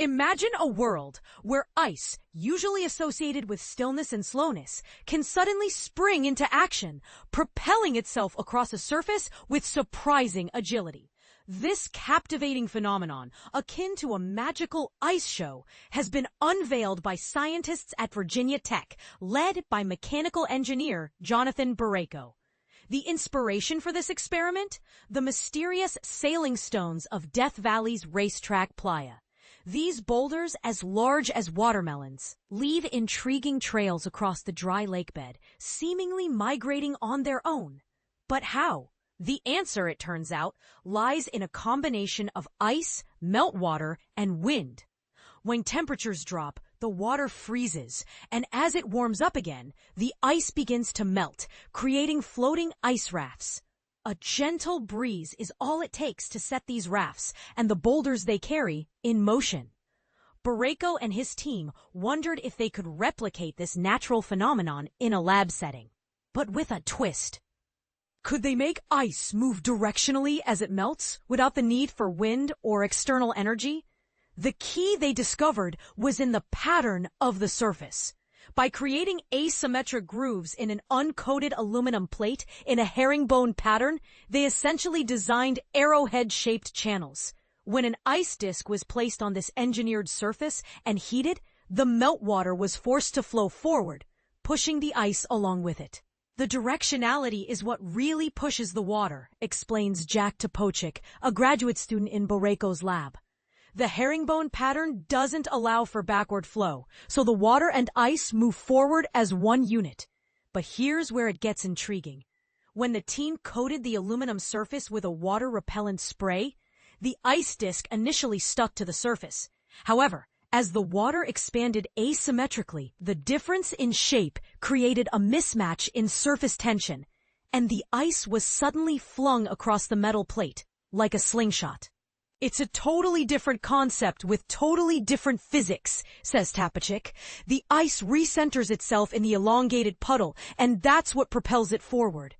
Imagine a world where ice, usually associated with stillness and slowness, can suddenly spring into action, propelling itself across a surface with surprising agility. This captivating phenomenon, akin to a magical ice show, has been unveiled by scientists at Virginia Tech, led by mechanical engineer Jonathan Barreto. The inspiration for this experiment? The mysterious sailing stones of Death Valley's racetrack playa. These boulders, as large as watermelons, leave intriguing trails across the dry lake bed, seemingly migrating on their own. But how? The answer, it turns out, lies in a combination of ice, meltwater, and wind. When temperatures drop, the water freezes, and as it warms up again, the ice begins to melt, creating floating ice rafts. A gentle breeze is all it takes to set these rafts and the boulders they carry in motion. Barreto and his team wondered if they could replicate this natural phenomenon in a lab setting, but with a twist. Could they make ice move directionally as it melts without the need for wind or external energy? The key they discovered was in the pattern of the surface. By creating asymmetric grooves in an uncoated aluminum plate in a herringbone pattern, they essentially designed arrowhead-shaped channels. When an ice disk was placed on this engineered surface and heated, the meltwater was forced to flow forward, pushing the ice along with it. The directionality is what really pushes the water, explains Jack Topocic, a graduate student in Barreto's lab. The herringbone pattern doesn't allow for backward flow, so the water and ice move forward as one unit. But here's where it gets intriguing. When the team coated the aluminum surface with a water-repellent spray, the ice disk initially stuck to the surface. However, as the water expanded asymmetrically, the difference in shape created a mismatch in surface tension, and the ice was suddenly flung across the metal plate, like a slingshot. It's a totally different concept with totally different physics, says Topocic. The ice recenters itself in the elongated puddle, and that's what propels it forward.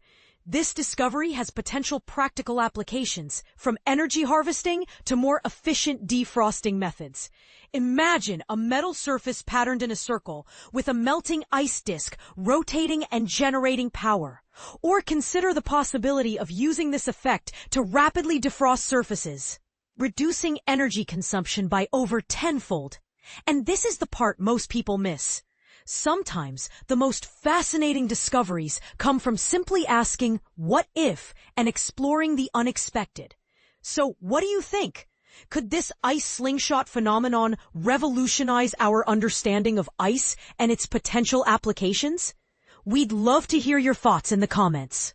This discovery has potential practical applications, from energy harvesting to more efficient defrosting methods. Imagine a metal surface patterned in a circle with a melting ice disk rotating and generating power. Or consider the possibility of using this effect to rapidly defrost surfaces, reducing energy consumption by over tenfold. And this is the part most people miss. Sometimes the most fascinating discoveries come from simply asking, what if, and exploring the unexpected. So what do you think? Could this ice slingshot phenomenon revolutionize our understanding of ice and its potential applications? We'd love to hear your thoughts in the comments.